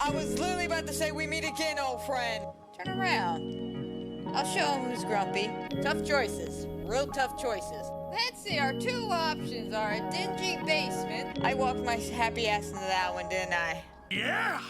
I was literally about to say we meet again, old friend. Turn around. I'll show him who's grumpy. Tough choices. Real tough choices. Let's see, our two options are a dingy basement. I walked my happy ass into that one, didn't I? Yeah!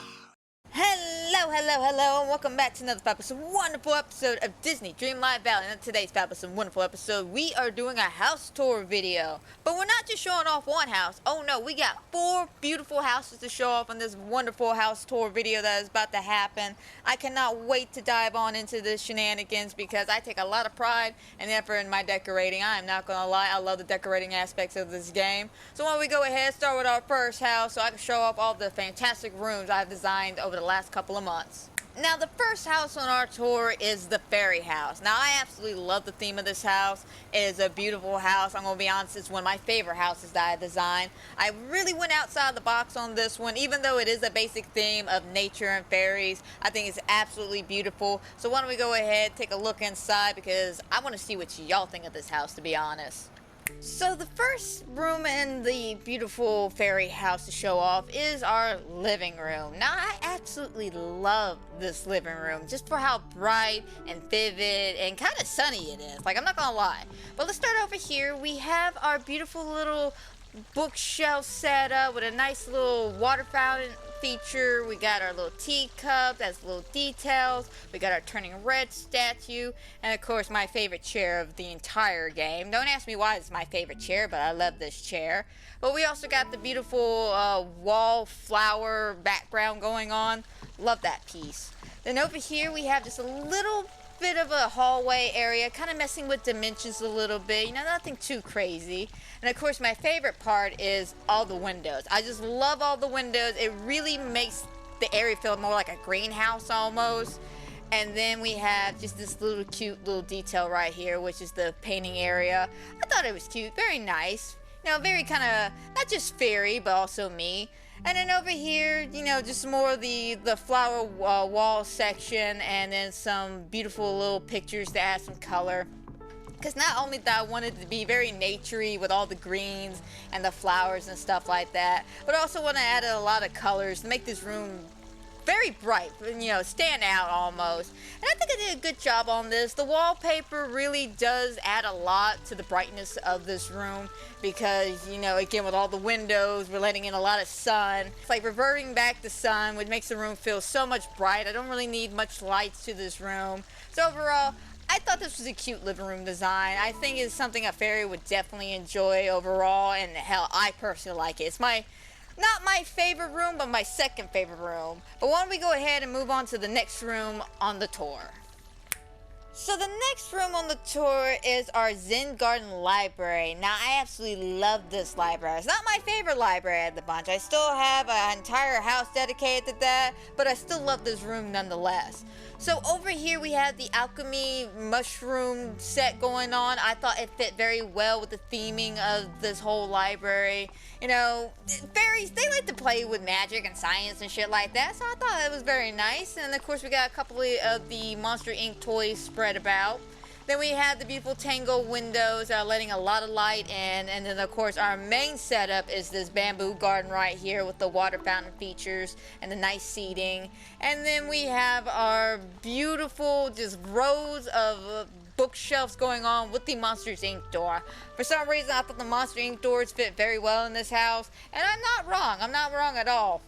Hello, and welcome back to another fabulous, wonderful episode of Disney Dreamlight Valley. And in today's fabulous and wonderful episode, we are doing a house tour video. But we're not just showing off one house. Oh no, we got 4 beautiful houses to show off in this wonderful house tour video that is about to happen. I cannot wait to dive on into this shenanigans because I take a lot of pride and effort in my decorating. I am not gonna lie, I love the decorating aspects of this game. So why don't we go ahead and start with our first house so I can show off all the fantastic rooms I've designed over the last couple of months. Now the first house on our tour is the fairy house. Now I absolutely love the theme of this house. It is a beautiful house. I'm going to be honest, it's one of my favorite houses that I designed. I really went outside the box on this one, even though it is a basic theme of nature and fairies. I think it's absolutely beautiful. So why don't we go ahead, take a look inside because I want to see what y'all think of this house, to be honest. So the first room in the beautiful fairy house to show off is our living room. Now I absolutely love this living room just for how bright and vivid and kind of sunny it is. Like, I'm not gonna lie. But let's start over here. We have our beautiful little bookshelf set up with a nice little water fountain feature. We got our little teacup, that's little details. We got our turning red statue, and of course my favorite chair of the entire game. Don't ask me why it's my favorite chair, but I love this chair. But we also got the beautiful wallflower background going on. Love that piece. Then over here we have just a little bit of a hallway area, kind of messing with dimensions a little bit, you know, nothing too crazy. And of course my favorite part is all the windows. I just love all the windows. It really makes the area feel more like a greenhouse almost. And then we have just this little cute little detail right here, which is the painting area. I thought it was cute, very nice, you know, very kind of not just fairy but also me. And then over here, you know, just more of the flower wall section, and then some beautiful little pictures to add some color. Because not only that I wanted to be very naturey with all the greens and the flowers and stuff like that, but I also want to add a lot of colors to make this room very bright, you know, stand out almost. And I think I did a good job on this. The wallpaper really does add a lot to the brightness of this room because, you know, again, with all the windows, we're letting in a lot of sun. It's like reverting back the sun, which makes the room feel so much bright. I don't really need much lights to this room. So overall, I thought this was a cute living room design. I think it's something a fairy would definitely enjoy overall, and hell, I personally like it. It's not my favorite room, but my second favorite room. But why don't we go ahead and move on to the next room on the tour. So the next room on the tour is our Zen Garden Library. Now I absolutely love this library. It's not my favorite library of the bunch. I still have an entire house dedicated to that, but I still love this room nonetheless. So over here we have the alchemy mushroom set going on. I thought it fit very well with the theming of this whole library. You know, fairies, they like to play with magic and science and shit like that, so I thought it was very nice. And of course we got a couple of the Monster Inc. toys spread about. Then we have the beautiful Tango windows that are letting a lot of light in. And then of course our main setup is this bamboo garden right here with the water fountain features and the nice seating. And then we have our beautiful just rows of bookshelves going on with the Monsters Inc. door. For some reason I thought the Monster Inc. doors fit very well in this house. And I'm not wrong. I'm not wrong at all.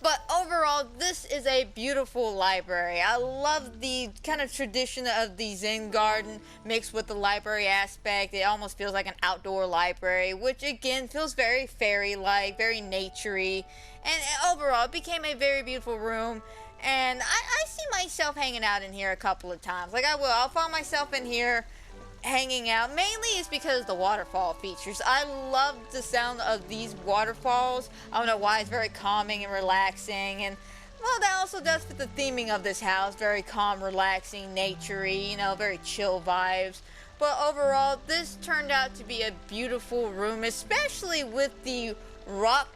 But overall, this is a beautiful library. I love the kind of tradition of the Zen garden mixed with the library aspect. It almost feels like an outdoor library, which again feels very fairy-like, very naturey. And overall, it became a very beautiful room. And I see myself hanging out in here a couple of times. Like I will. I'll find myself in here hanging out. Mainly it's because of the waterfall features. I love the sound of these waterfalls. I don't know why, it's very calming and relaxing, and well, that also does fit the theming of this house. Very calm, relaxing, naturey, you know, very chill vibes. But overall, this turned out to be a beautiful room, especially with the rock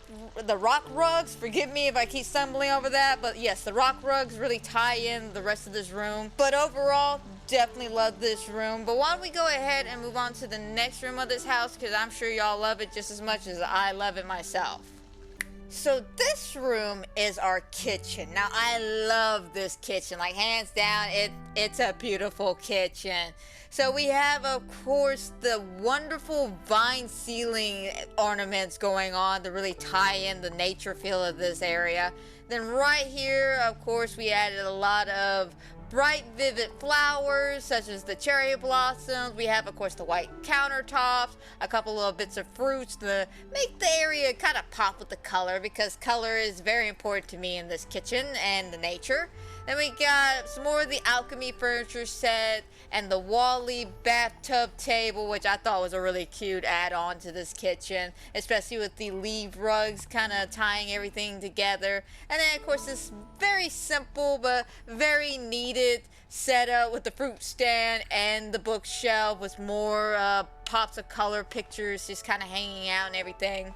rugs. Forgive me if I keep stumbling over that, but yes, the rock rugs really tie in the rest of this room. But overall, definitely love this room. But why don't we go ahead and move on to the next room of this house, because I'm sure y'all love it just as much as I love it myself. So this room is our kitchen. Now I love this kitchen, like hands down, it's a beautiful kitchen. So we have, of course, the wonderful vine ceiling ornaments going on to really tie in the nature feel of this area. Then right here, of course, we added a lot of bright, vivid flowers, such as the cherry blossoms. We have, of course, the white countertops, a couple little bits of fruits to make the area kind of pop with the color, because color is very important to me in this kitchen and the nature. Then we got some more of the alchemy furniture set and the Wally bathtub table, which I thought was a really cute add-on to this kitchen, especially with the leaf rugs kind of tying everything together. And then, of course, this very simple but very needed setup with the fruit stand and the bookshelf with more pops of color pictures just kind of hanging out and everything.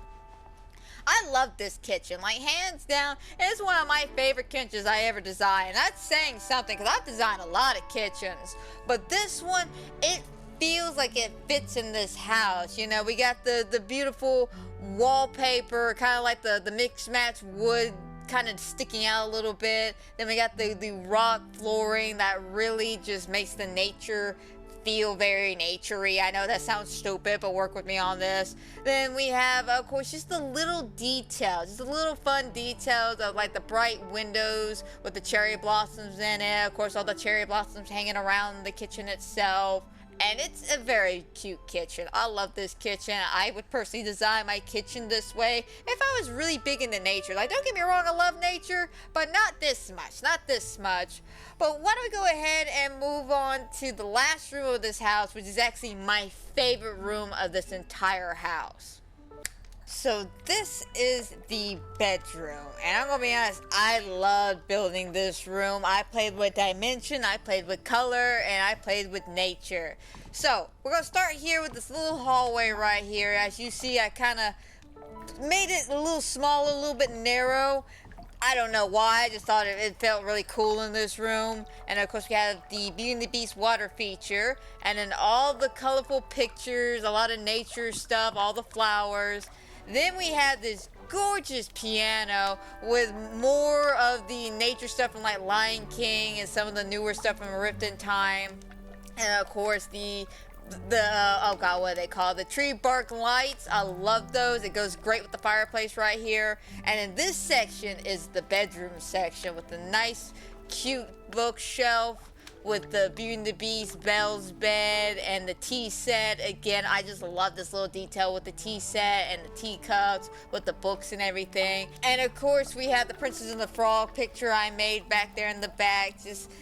I love this kitchen, like hands down, it's one of my favorite kitchens I ever designed. That's saying something, because I've designed a lot of kitchens, but this one, it feels like it fits in this house. You know, we got the beautiful wallpaper, kind of like the mixed match wood kind of sticking out a little bit. Then we got the rock flooring that really just makes the nature feel very naturey. I know that sounds stupid, but work with me on this. Then we have, of course, just the little details, just the little fun details of like the bright windows with the cherry blossoms in it. Of course, all the cherry blossoms hanging around the kitchen itself. And it's a very cute kitchen. I love this kitchen. I would personally design my kitchen this way if I was really big into nature. Like, don't get me wrong, I love nature, but not this much, not this much. But why don't we go ahead and move on to the last room of this house, which is actually my favorite room of this entire house. So this is the bedroom, and I'm gonna be honest, I love building this room. I played with dimension, I played with color, and I played with nature. So we're gonna start here with this little hallway right here. As you see, I kind of made it a little smaller, a little bit narrow. I don't know why, I just thought it felt really cool in this room. And of course we have the Beauty and the Beast water feature, and then all the colorful pictures, a lot of nature stuff, all the flowers. Then we have this gorgeous piano with more of the nature stuff from like Lion King and some of the newer stuff from Rift in Time. And of course oh god, what are they called? The tree bark lights. I love those. It goes great with the fireplace right here. And in this section is the bedroom section with the nice cute bookshelf with the Beauty and the Beast, Belle's bed, and the tea set. Again, I just love this little detail with the tea set and the teacups with the books and everything. And of course, we have the Princess and the Frog picture I made back there in the back. Just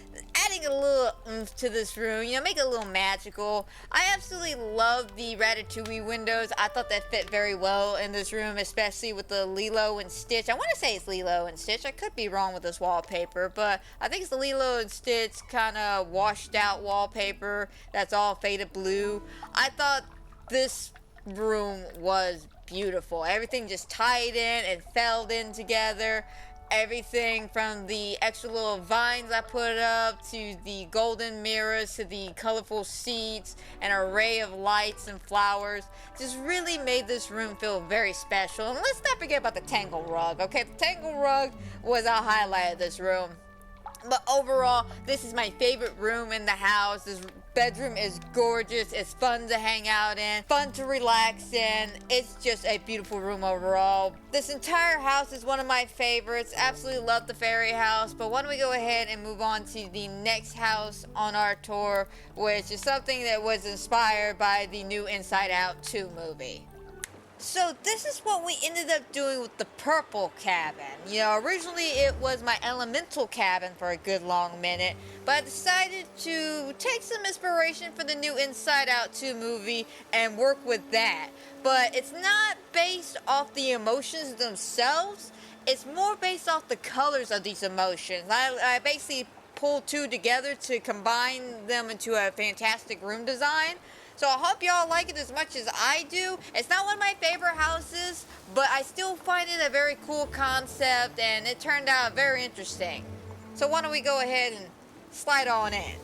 adding a little oomph to this room, you know, make it a little magical. I absolutely love the Ratatouille windows. I thought that fit very well in this room, especially with the Lilo and Stitch. I want to say it's Lilo and Stitch. I could be wrong with this wallpaper, but I think it's the Lilo and Stitch kind of washed out wallpaper that's all faded blue. I thought this room was beautiful. Everything just tied in and felled in together. Everything from the extra little vines I put up to the golden mirrors to the colorful seats, an array of lights and flowers just really made this room feel very special. And let's not forget about the Tangle rug, okay? The Tangle rug was a highlight of this room. But overall, this is my favorite room in the house. This bedroom is gorgeous. It's fun to hang out in, fun to relax in. It's just a beautiful room overall. This entire house is one of my favorites. Absolutely love the fairy house. But why don't we go ahead and move on to the next house on our tour, which is something that was inspired by the new Inside Out 2 movie. So this is what we ended up doing with the purple cabin. You know, originally it was my elemental cabin for a good long minute, but I decided to take some inspiration for the new Inside Out 2 movie and work with that. But it's not based off the emotions themselves, it's more based off the colors of these emotions. I basically pulled two together to combine them into a fantastic room design. So I hope y'all like it as much as I do. It's not one of my favorite houses, but I still find it a very cool concept, and it turned out very interesting. So why don't we go ahead and slide on in.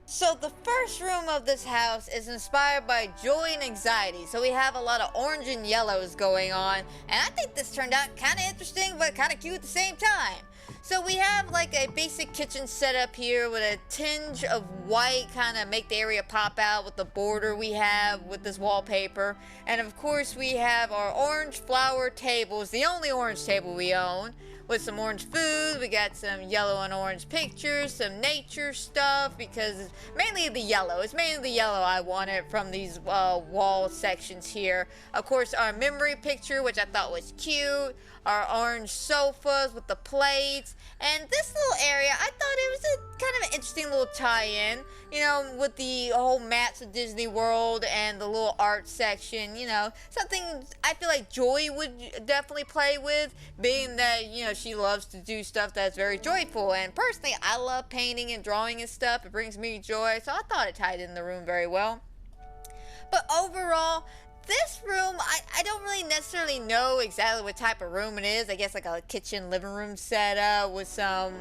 So the first room of this house is inspired by joy and anxiety. So we have a lot of orange and yellows going on. And I think this turned out kind of interesting, but kind of cute at the same time. So we have like a basic kitchen setup here with a tinge of white, kind of make the area pop out with the border we have with this wallpaper. And of course we have our orange flower tables, the only orange table we own, with some orange food. We got some yellow and orange pictures, some nature stuff, because it's mainly the yellow. It's mainly the yellow I wanted from these wall sections here. Of course, our memory picture, which I thought was cute. Our orange sofas with the plates. And this little area, I thought it was a kind of an interesting little tie-in, you know, with the whole maps of Disney World and the little art section, you know, something I feel like Joy would definitely play with, being that, you know, she loves to do stuff that's very joyful. And personally, I love painting and drawing and stuff. It brings me joy, so I thought it tied in the room very well. But overall, this room, I don't really necessarily know exactly what type of room it is. I guess like a kitchen, living room setup with some,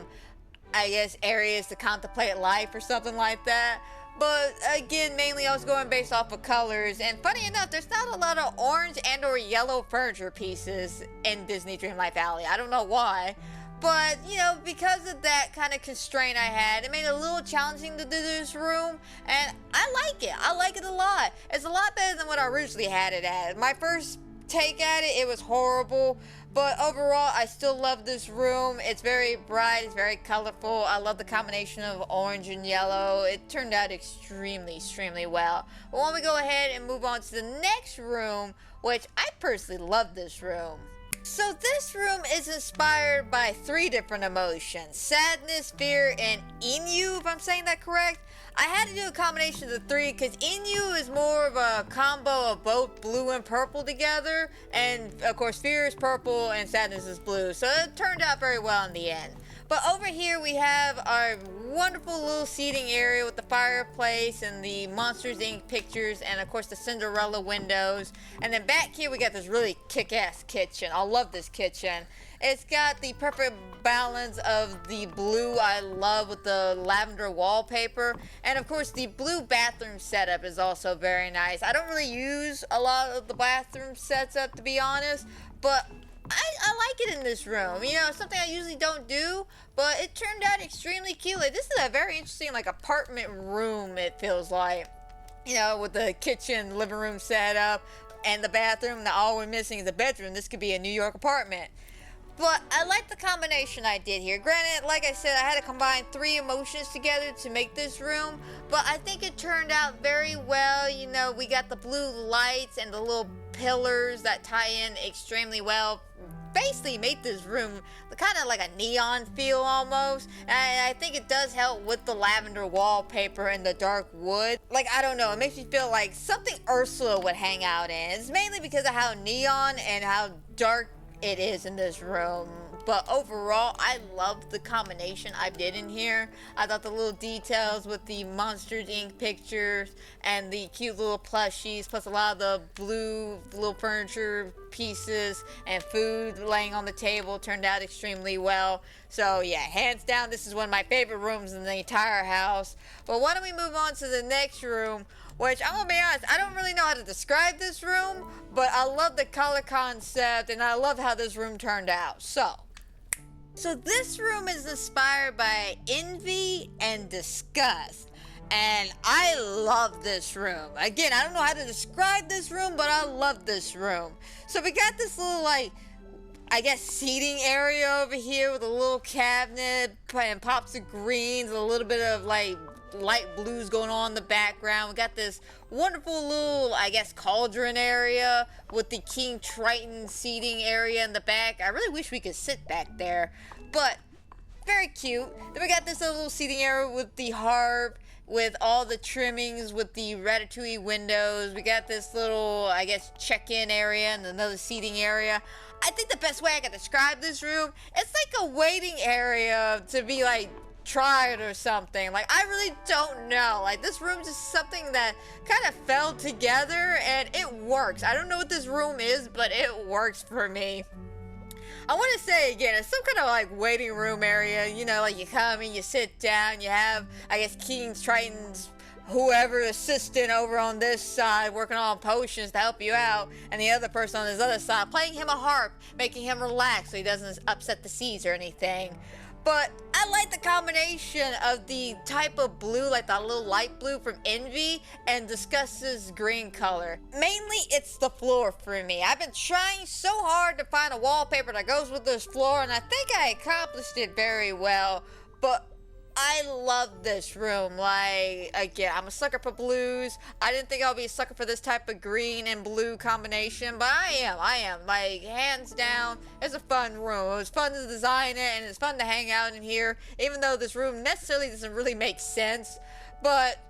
I guess, areas to contemplate life or something like that. But again, mainly I was going based off of colors. And funny enough, there's not a lot of orange and or yellow furniture pieces in Disney Dreamlight Valley. I don't know why. But, you know, because of that kind of constraint I had, it made it a little challenging to do this room, and I like it. I like it a lot. It's a lot better than what I originally had it at. My first take at it, it was horrible, but overall, I still love this room. It's very bright, it's very colorful. I love the combination of orange and yellow. It turned out extremely well. But when we go ahead and move on to the next room, which I personally love this room. So this room is inspired by 3 different emotions: sadness, fear, and Inu, if I'm saying that correct. I had to do a combination of the 3 because Inu is more of a combo of both blue and purple together, and of course fear is purple and sadness is blue, so it turned out very well in the end. But over here we have our wonderful little seating area with the fireplace and the Monsters Inc. pictures, and of course the Cinderella windows. And then back here we got this really kick-ass kitchen. I love this kitchen. It's got the perfect balance of the blue I love with the lavender wallpaper. And of course the blue bathroom setup is also very nice. I don't really use a lot of the bathroom sets up, to be honest, but I like it in this room. You know, something I usually don't do, but it turned out extremely cute. Like, this is a very interesting, like, apartment room, it feels like. You know, with the kitchen, living room setup, and the bathroom. Now, all we're missing is a bedroom. This could be a New York apartment. But I like the combination I did here. Granted, like I said, I had to combine 3 emotions together to make this room, but I think it turned out very well. You know, we got the blue lights and the little pillars that tie in extremely well. Basically made this room kind of like a neon feel almost, and I think it does help with the lavender wallpaper and the dark wood. Like, I don't know, it makes me feel like something Ursula would hang out in. It's mainly because of how neon and how dark it is in this room. But overall, I love the combination I did in here. I thought the little details with the Monsters Inc. pictures and the cute little plushies, plus a lot of the blue little furniture pieces and food laying on the table turned out extremely well. So yeah, hands down, this is one of my favorite rooms in the entire house. But why don't we move on to the next room, which I'm gonna be honest, I don't really know how to describe this room, but I love the color concept and I love how this room turned out. So this room is inspired by envy and disgust, and I love this room. Again, I don't know how to describe this room, but I love this room. So we got this little, like, I guess seating area over here with a little cabinet and pops of greens, a little bit of like light blues going on in the background. We got this wonderful little, I guess, cauldron area with the King Triton seating area in the back. I really wish we could sit back there, but very cute. Then we got this little seating area with the harp, with all the trimmings, with the ratatouille windows. We got this little, I guess, check-in area and another seating area. I think the best way I can describe this room, it's like a waiting area to be like tried or something. Like, I really don't know. Like, this room is something that kind of fell together and it works. I don't know what this room is, but it works for me. I want to say again, it's some kind of like waiting room area. You know, like you come and you sit down, you have, I guess, Kings, Tritons, whoever assistant over on this side working on potions to help you out, and the other person on this other side playing him a harp, making him relax so he doesn't upset the seas or anything. But I like the combination of the type of blue, like that little light blue from Envy, and Disgust's green color. Mainly, it's the floor for me. I've been trying so hard to find a wallpaper that goes with this floor, and I think I accomplished it very well. But I love this room. Like, again, I'm a sucker for blues. I didn't think I'll be a sucker for this type of green and blue combination, but I am. Like, hands down, it's a fun room. It was fun to design it, and it's fun to hang out in here, even though this room necessarily doesn't really make sense, but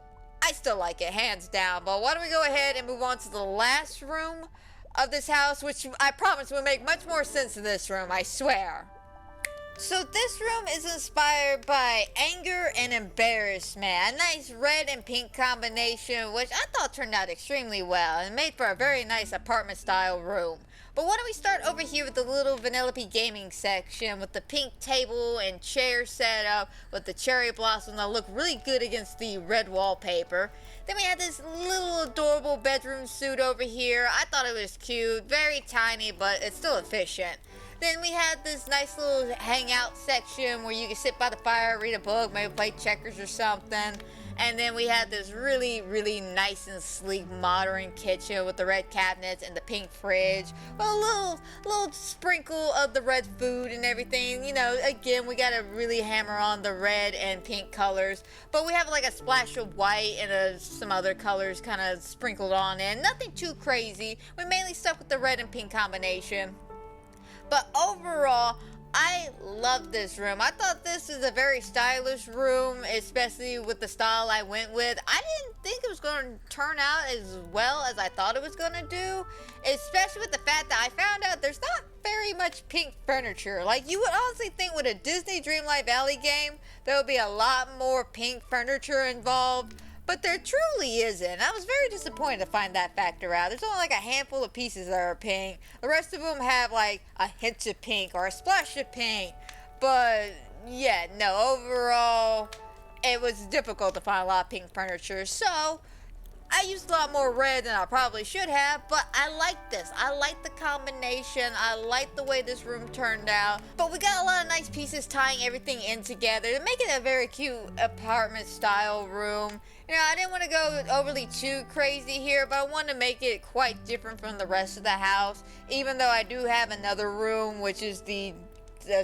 I still like it, hands down. But why don't we go ahead and move on to the last room of this house, which I promise will make much more sense in this room, I swear. So this room is inspired by anger and embarrassment, a nice red and pink combination, which I thought turned out extremely well and made for a very nice apartment style room. But why don't we start over here with the little Vanellope gaming section with the pink table and chair setup with the cherry blossoms that look really good against the red wallpaper. Then we had this little adorable bedroom suite over here. I thought it was cute, very tiny, but it's still efficient. Then we had this nice little hangout section where you can sit by the fire, read a book, maybe play checkers or something. And then we had this really, really nice and sleek modern kitchen with the red cabinets and the pink fridge. Well, a little sprinkle of the red food and everything. You know, again, we gotta really hammer on the red and pink colors. But we have like a splash of white and some other colors kind of sprinkled on in. Nothing too crazy. We mainly stuck with the red and pink combination. But overall, I love this room. I thought this is a very stylish room, especially with the style I went with. I didn't think it was going to turn out as well as I thought it was going to do, especially with the fact that I found out there's not very much pink furniture. Like, you would honestly think with a Disney Dreamlight Valley game, there would be a lot more pink furniture involved. But there truly isn't. I was very disappointed to find that factor out. There's only like a handful of pieces that are pink. The rest of them have like a hint of pink or a splash of pink. But yeah, no, overall, it was difficult to find a lot of pink furniture. So I used a lot more red than I probably should have, but I like this. I like the combination. I like the way this room turned out. But we got a lot of nice pieces tying everything in together to make it a very cute apartment style room. You know, I didn't want to go overly too crazy here, but I wanted to make it quite different from the rest of the house, even though I do have another room, which is the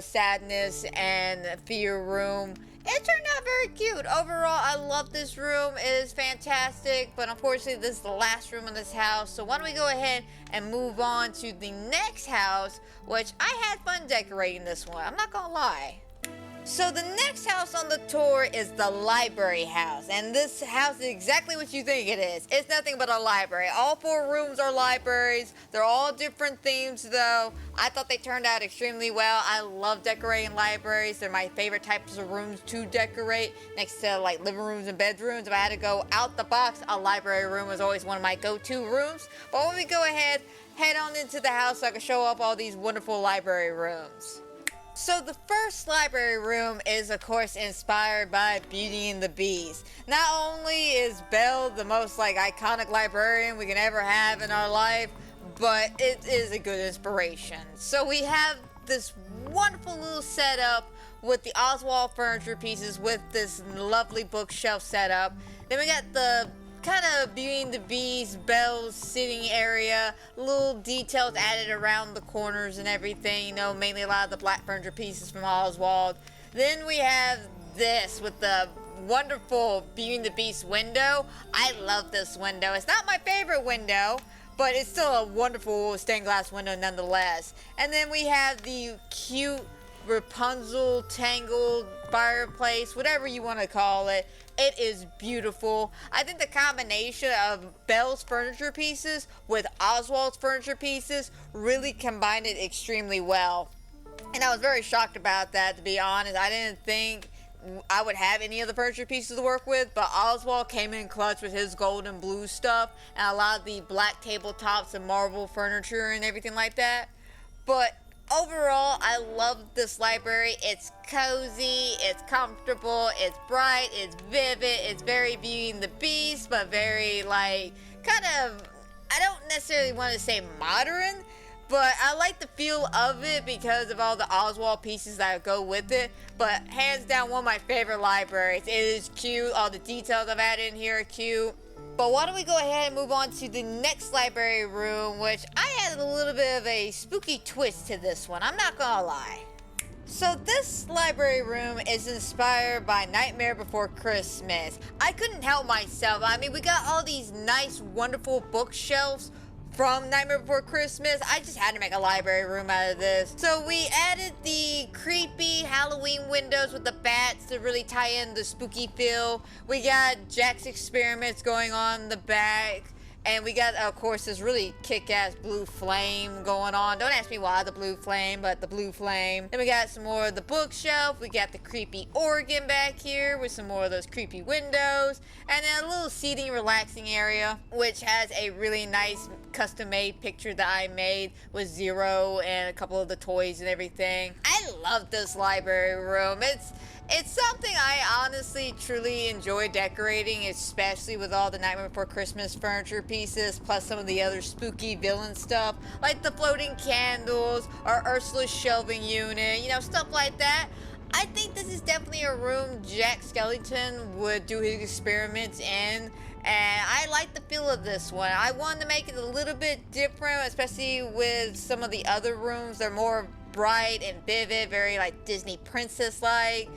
sadness and fear room. It turned out very cute. Overall, I love this room. It is fantastic, but unfortunately, this is the last room in this house. So why don't we go ahead and move on to the next house, which I had fun decorating this one. I'm not gonna lie. So the next house on the tour is the library house, and this house is exactly what you think it is. It's nothing but a library. All 4 rooms are libraries. They're all different themes though. I thought they turned out extremely well. I love decorating libraries. They're my favorite types of rooms to decorate, next to like living rooms and bedrooms. If I had to go out the box, a library room was always one of my go-to rooms. But when we go ahead, head on into the house so I can show up all these wonderful library rooms. So the first library room is of course inspired by Beauty and the Beast. Not only is Belle the most like iconic librarian we can ever have in our life, but it is a good inspiration. So we have this wonderful little setup with the Oswald furniture pieces with this lovely bookshelf setup. Then we got the kind of Beauty and the Beast, Belle's sitting area, little details added around the corners and everything, you know, mainly a lot of the black furniture pieces from Oswald. Then we have this with the wonderful Beauty and the Beast window. I love this window. It's not my favorite window, but it's still a wonderful stained glass window nonetheless. And then we have the cute Rapunzel tangled fireplace, whatever you want to call it. It is beautiful. I think the combination of Belle's furniture pieces with Oswald's furniture pieces really combined it extremely well. And I was very shocked about that, to be honest. I didn't think I would have any of the furniture pieces to work with, but Oswald came in clutch with his gold and blue stuff and a lot of the black tabletops and marble furniture and everything like that. But Overall, I love this library. It's cozy, it's comfortable, it's bright, it's vivid, it's very Beauty and the Beast, but very like kind of, I don't necessarily want to say modern, but I like the feel of it because of all the Oswald pieces that go with it. But hands down, one of my favorite libraries. It is cute. All the details I've added in here are cute. But why don't we go ahead and move on to the next library room, which I added a little bit of a spooky twist to this one. I'm not gonna lie. So this library room is inspired by Nightmare Before Christmas. I couldn't help myself. I mean, we got all these nice, wonderful bookshelves from Nightmare Before Christmas. I just had to make a library room out of this. So we added the creepy Halloween windows with the bats to really tie in the spooky feel. We got Jack's experiments going on in the back. And we got, of course, this really kick-ass blue flame going on. Don't ask me why the blue flame, but the blue flame. Then we got some more of the bookshelf. We got the creepy organ back here with some more of those creepy windows. And then a little seating, relaxing area, which has a really nice custom-made picture that I made with Zero and a couple of the toys and everything. I love this library room. It's something I honestly truly enjoy decorating, especially with all the Nightmare Before Christmas furniture pieces, plus some of the other spooky villain stuff, like the floating candles or Ursula's shelving unit, you know, stuff like that. I think this is definitely a room Jack Skellington would do his experiments in, and I like the feel of this one. I wanted to make it a little bit different, especially with some of the other rooms. They're more bright and vivid, very like Disney princess-like.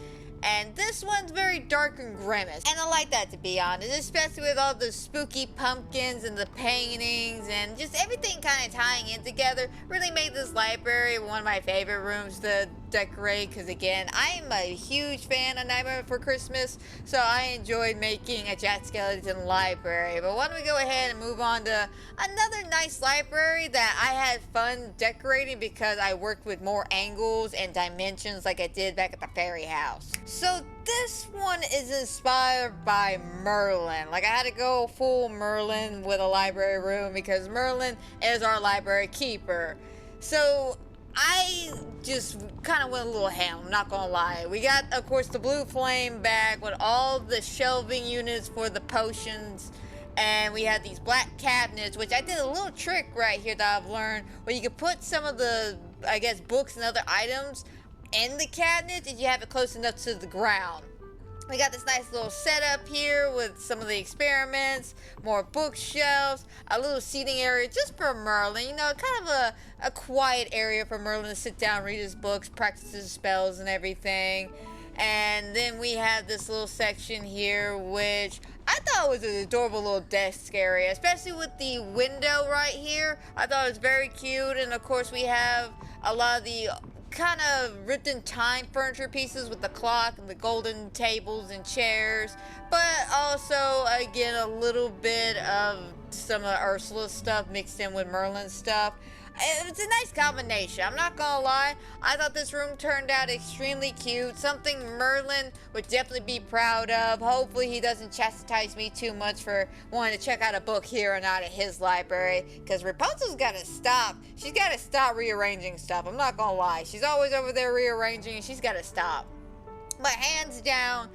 And this one's very dark and grimace. And I like that, to be honest, especially with all the spooky pumpkins and the paintings and just everything kind of tying in together. Really made this library one of my favorite rooms to decorate because, again, I am a huge fan of Nightmare Before Christmas, so I enjoyed making a Jack Skellington library. But why don't we go ahead and move on to another nice library that I had fun decorating because I worked with more angles and dimensions like I did back at the fairy house. So this one is inspired by Merlin. Like, I had to go full Merlin with a library room because Merlin is our library keeper. So I just kind of went a little ham, I'm not gonna lie. We got, of course, the blue flame back with all the shelving units for the potions. And we had these black cabinets, which I did a little trick right here that I've learned, where you could put some of the, I guess, books and other items in the cabinet if you have it close enough to the ground. We got this nice little setup here with some of the experiments, more bookshelves, a little seating area just for Merlin. You know, kind of a quiet area for Merlin to sit down, read his books, practice his spells and everything. And then we have this little section here, which I thought was an adorable little desk area, especially with the window right here. I thought it was very cute. And of course we have a lot of the kind of ripped in time furniture pieces with the clock and the golden tables and chairs, but also again a little bit of some of Ursula's stuff mixed in with Merlin's stuff. It's a nice combination, I'm not gonna lie. I thought this room turned out extremely cute, something Merlin would definitely be proud of. Hopefully he doesn't chastise me too much for wanting to check out a book here or not at his library, because Rapunzel's gotta stop. She's gotta stop rearranging stuff, I'm not gonna lie. She's always over there rearranging and she's gotta stop. But hands down,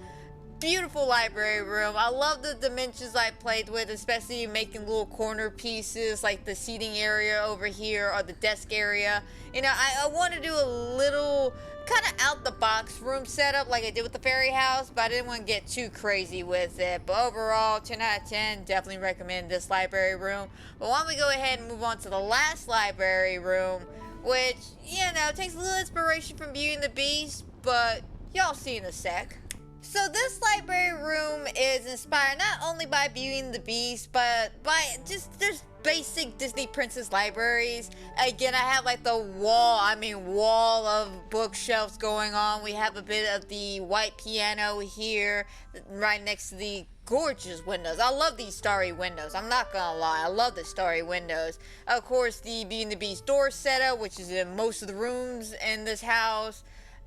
beautiful library room. I love the dimensions I played with, especially making little corner pieces like the seating area over here or the desk area. You know, I want to do a little kind of out the box room setup like I did with the fairy house, but I didn't want to get too crazy with it. But overall, 10 out of 10, definitely recommend this library room. But why don't we go ahead and move on to the last library room, which, you know, takes a little inspiration from Beauty and the Beast, but y'all see in a sec. So this library room is inspired not only by Beauty and the Beast, but by just there's basic Disney princess libraries. Again, I have like the wall of bookshelves going on. We have a bit of the white piano here, right next to the gorgeous windows. I love these starry windows, I'm not gonna lie. I love the starry windows. Of course, the Beauty and the Beast door setup, which is in most of the rooms in this house.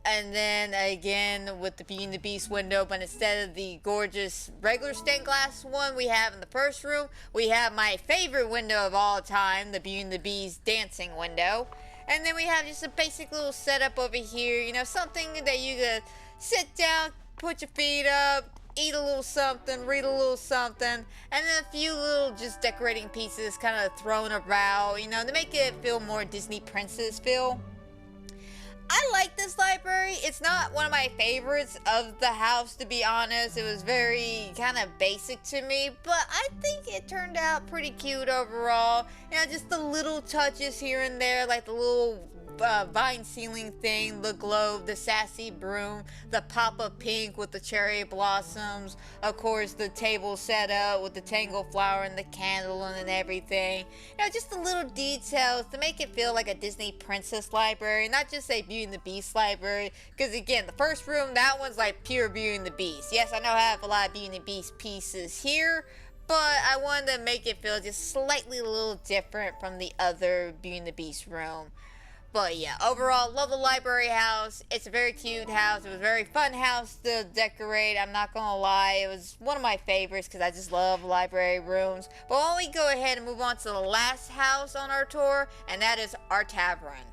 And then again with the Beauty and the Beast window, but instead of the gorgeous regular stained glass one we have in the first room, we have my favorite window of all time, the Beauty and the Beast dancing window. And then we have just a basic little setup over here, you know, something that you could sit down, put your feet up, eat a little something, read a little something, and then a few little just decorating pieces kind of thrown around, you know, to make it feel more Disney princess feel. I like this library. It's not one of my favorites of the house, to be honest. It was very kind of basic to me, but I think it turned out pretty cute overall. You know, just the little touches here and there, like the little vine ceiling thing, the globe, the sassy broom, the pop of pink with the cherry blossoms, of course the table set up with the tangle flower and the candle and everything. You know, just the little details to make it feel like a Disney princess library, not just a Beauty and the Beast library, because again, the first room, that one's like pure Beauty and the Beast. Yes, I know I have a lot of Beauty and the Beast pieces here, but I wanted to make it feel just slightly a little different from the other Beauty and the Beast room. But yeah, overall, love the library house. It's a very cute house. It was a very fun house to decorate. I'm not gonna lie, it was one of my favorites because I just love library rooms. But why don't we go ahead and move on to the last house on our tour, and that is our tavern.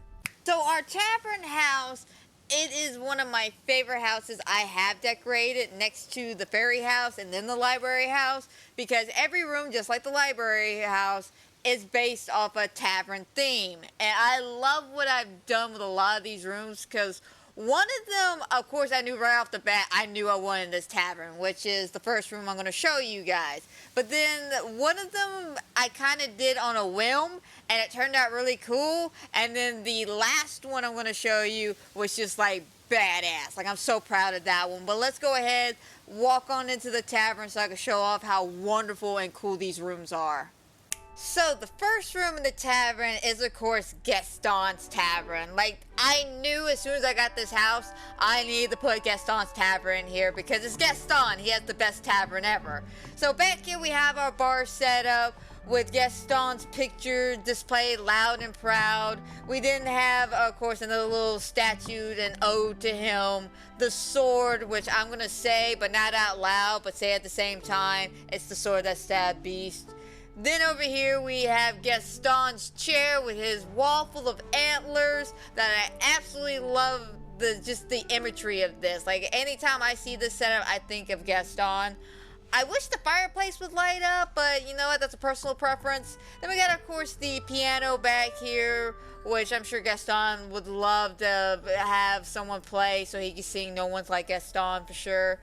So our tavern house, it is one of my favorite houses I have decorated next to the fairy house and then the library house, because every room, just like the library house, is based off a tavern theme. And I love what I've done with a lot of these rooms, because one of them, of course, I knew right off the bat, I knew I wanted this tavern, which is the first room I'm going to show you guys. But then one of them I kind of did on a whim, and it turned out really cool. And then the last one I'm going to show you was just like badass. Like, I'm so proud of that one. But let's go ahead, walk on into the tavern so I can show off how wonderful and cool these rooms are. So the first room in the tavern is, of course, Gaston's Tavern. Like, I knew as soon as I got this house, I needed to put Gaston's Tavern in here because it's Gaston. He has the best tavern ever. So back here we have our bar set up with Gaston's picture displayed loud and proud. We then have, of course, another little statue, an ode to him. The sword, which I'm going to say, but not out loud, but say at the same time. It's the sword that stabbed Beast. Then over here we have Gaston's chair with his wall full of antlers that I absolutely love just the imagery of this. Like, anytime I see this setup, I think of Gaston. I wish the fireplace would light up, but you know what, that's a personal preference. Then we got, of course, the piano back here, which I'm sure Gaston would love to have someone play so he can sing No One's Like Gaston for sure.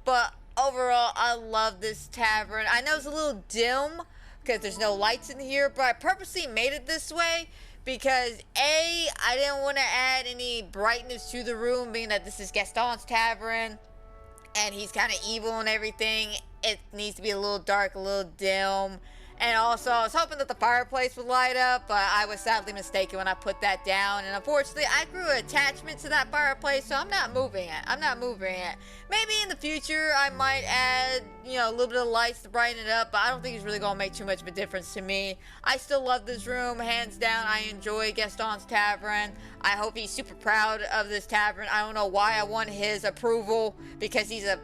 But overall, I love this tavern. I know it's a little dim because there's no lights in here, but I purposely made it this way because A, I didn't want to add any brightness to the room, being that this is Gaston's Tavern and he's kind of evil and everything. It needs to be a little dark, a little dim. And also, I was hoping that the fireplace would light up, but I was sadly mistaken when I put that down. And unfortunately, I grew an attachment to that fireplace, so I'm not moving it. Maybe in the future, I might add, you know, a little bit of lights to brighten it up, but I don't think it's really going to make too much of a difference to me. I still love this room, hands down. I enjoy Gaston's Tavern. I hope he's super proud of this tavern. I don't know why I want his approval, because he's a...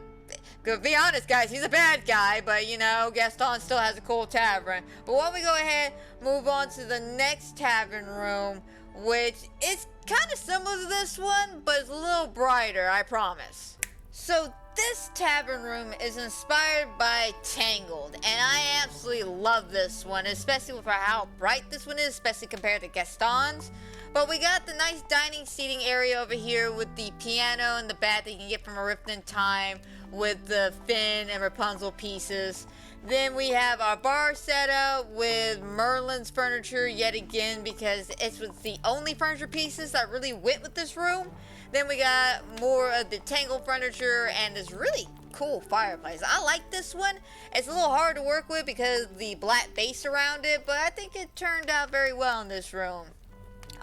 To be honest, guys, he's a bad guy, but, you know, Gaston still has a cool tavern. But why don't we go ahead, move on to the next tavern room, which is kind of similar to this one, but it's a little brighter, I promise. So this tavern room is inspired by Tangled, and I absolutely love this one, especially for how bright this one is, especially compared to Gaston's. But we got the nice dining seating area over here with the piano and the bat that you can get from A Rift in Time with the Finn and Rapunzel pieces. Then we have our bar set up with Merlin's furniture yet again, because it was the only furniture pieces that really went with this room. Then we got more of the Tangled furniture and this really cool fireplace. I like this one. It's a little hard to work with because of the black base around it, but I think it turned out very well in this room.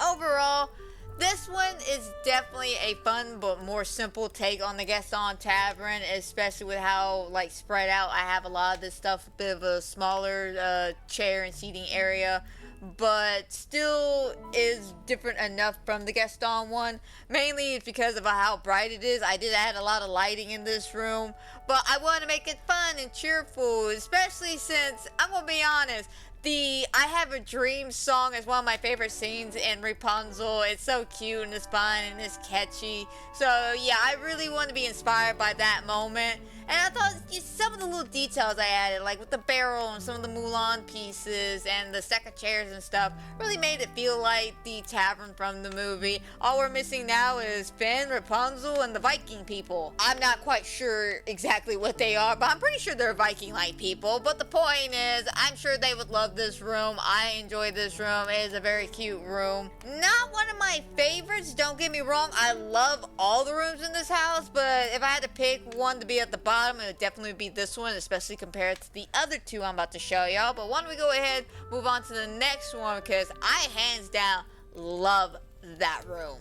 Overall, this one is definitely a fun but more simple take on the Gaston Tavern, especially with how, like, spread out I have a lot of this stuff, a bit of a smaller chair and seating area, but still is different enough from the Gaston one. Mainly it's because of how bright it is. I did add a lot of lighting in this room, but I want to make it fun and cheerful, especially since, I'm going to be honest, The I Have a Dream song is one of my favorite scenes in Rapunzel. It's so cute and it's fun and it's catchy. So yeah, I really want to be inspired by that moment. And I thought just some of the little details I added, like with the barrel and some of the Mulan pieces and the stack of chairs and stuff, really made it feel like the tavern from the movie. All we're missing now is Finn, Rapunzel, and the Viking people. I'm not quite sure exactly what they are, but I'm pretty sure they're Viking-like people. But the point is, I'm sure they would love this room. I enjoy this room. It is a very cute room. Not one of my favorites, don't get me wrong. I love all the rooms in this house, but if I had to pick one to be at the bottom, it would definitely be this one, especially compared to the other two I'm about to show y'all. But why don't we go ahead, move on to the next one, because I hands down love that room.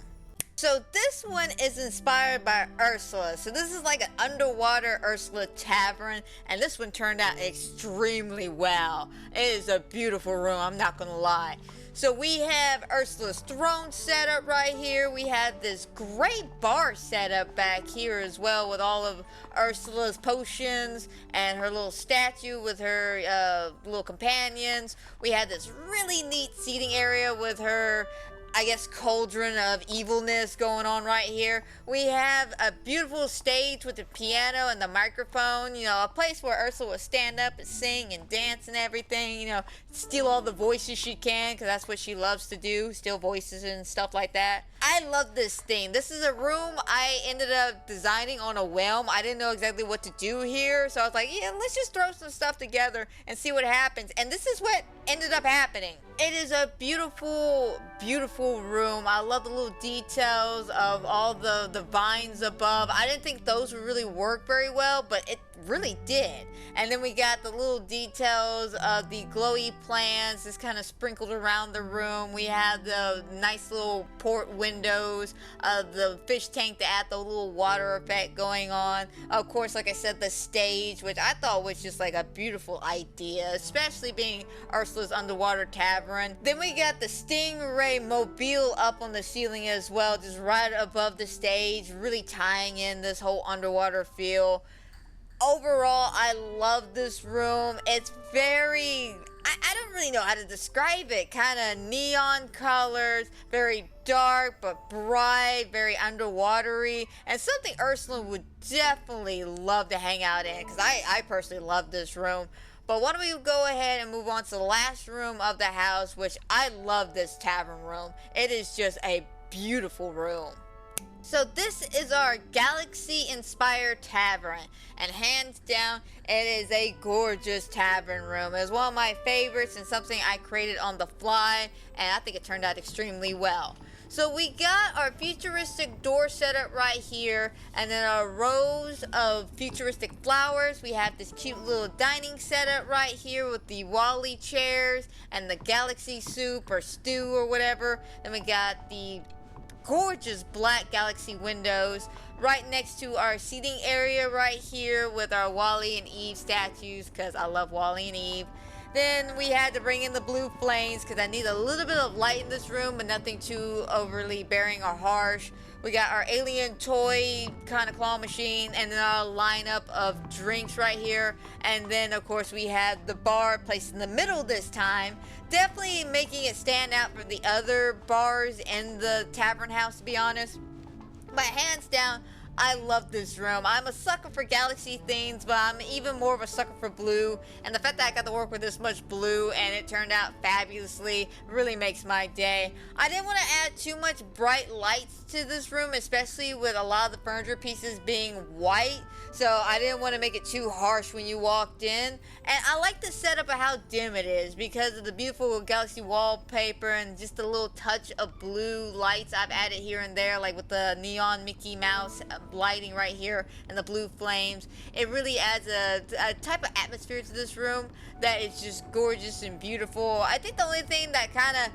So this one is inspired by Ursula. So this is like an underwater Ursula tavern, and this one turned out extremely well. It is a beautiful room, I'm not gonna lie. So we have Ursula's throne set up right here. We have this great bar set up back here as well with all of Ursula's potions and her little statue with her little companions. We have this really neat seating area with her, I guess, cauldron of evilness going on right here. We have a beautiful stage with the piano and the microphone, you know, a place where Ursula will stand up and sing and dance and everything, you know, steal all the voices she can, because that's what she loves to do, steal voices and stuff like that. I love this theme. This is a room I ended up designing on a whim. I didn't know exactly what to do here, so I was like, yeah, let's just throw some stuff together and see what happens. And this is what ended up happening. It is a beautiful, beautiful room. I love the little details of all the vines above. I didn't think those would really work very well, but it really did. And then we got the little details of the glowy plants just kind of sprinkled around the room. We have the nice little port windows, the fish tank to add the little water effect going on. Of course, like I said, the stage, which I thought was just like a beautiful idea, especially being Ursula's underwater tavern. Then we got the Stingray mobile up on the ceiling as well, just right above the stage, really tying in this whole underwater feel. Overall, I love this room. It's very, I don't really know how to describe it. Kind of neon colors, very dark but bright, very underwatery, and something Ursula would definitely love to hang out in, because I personally love this room. But why don't we go ahead and move on to the last room of the house, which I love this tavern room. It is just a beautiful room. So this is our galaxy-inspired tavern, and hands down, it is a gorgeous tavern room. It's one of my favorites and something I created on the fly, and I think it turned out extremely well. So we got our futuristic door set up right here, and then our rows of futuristic flowers. We have this cute little dining setup right here with the Wally chairs and the galaxy soup or stew or whatever. Then we got the gorgeous black galaxy windows right next to our seating area right here with our Wally and Eve statues, because I love Wally and Eve. Then we had to bring in the blue flames because I need a little bit of light in this room, but nothing too overly bearing or harsh. We got our alien toy kind of claw machine, and then our lineup of drinks right here. And then, of course, we had the bar placed in the middle this time, definitely making it stand out from the other bars in the tavern house, to be honest. But hands down, I love this room. I'm a sucker for galaxy themes, but I'm even more of a sucker for blue. And the fact that I got to work with this much blue and it turned out fabulously really makes my day. I didn't want to add too much bright lights to this room, especially with a lot of the furniture pieces being white. So I didn't want to make it too harsh when you walked in. And I like the setup of how dim it is because of the beautiful galaxy wallpaper and just a little touch of blue lights I've added here and there, like with the neon Mickey Mouse lighting right here and the blue flames. It really adds a type of atmosphere to this room that is just gorgeous and beautiful. I think the only thing that kind of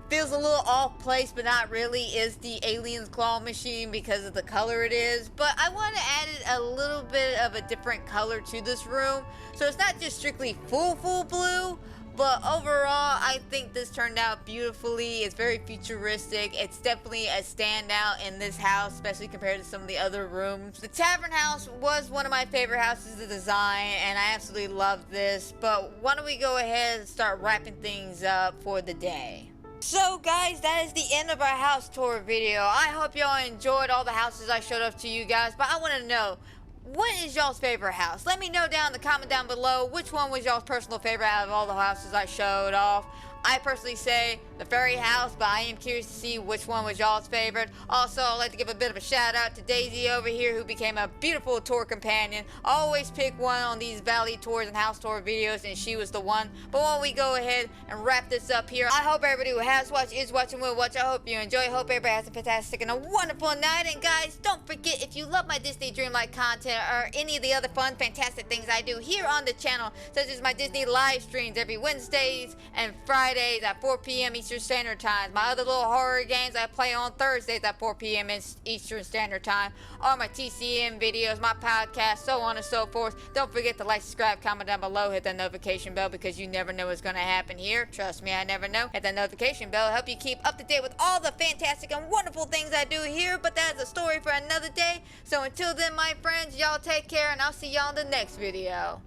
feels a little off place, but not really, is the alien's claw machine because of the color it is. But I want to add a little bit of a different color to this room, so it's not just strictly full blue, But overall, I think this turned out beautifully. It's very futuristic. It's definitely a standout in this house, especially compared to some of the other rooms. The Tavern house was one of my favorite houses to design, and I absolutely love this. But why don't we go ahead and start wrapping things up for the day. So guys, that is the end of our house tour video. I hope y'all enjoyed all the houses I showed off to you guys, but I want to know, what is y'all's favorite house? Let me know down in the comment down below which one was y'all's personal favorite out of all the houses I showed off. I personally say the fairy house, but I am curious to see which one was y'all's favorite. Also, I'd like to give a bit of a shout out to Daisy over here, who became a beautiful tour companion. I always pick one on these valley tours and house tour videos, and she was the one. But while we go ahead and wrap this up here, I hope everybody who has watched, is watching, will watch. I hope you enjoy. I hope everybody has a fantastic and a wonderful night. And guys, don't forget, if you love my Disney Dreamlight content or any of the other fun, fantastic things I do here on the channel, such as my Disney live streams every Wednesdays and Fridays at 4 p.m. Eastern Standard Time. My other little horror games I play on Thursdays at 4 p.m. Eastern Standard Time. All my TCM videos, my podcast, so on and so forth. Don't forget to like, subscribe, comment down below, hit that notification bell, because you never know what's going to happen here. Trust me, I never know. Hit that notification bell, help you keep up to date with all the fantastic and wonderful things I do here. But that's a story for another day. So until then, my friends, y'all take care, and I'll see y'all in the next video.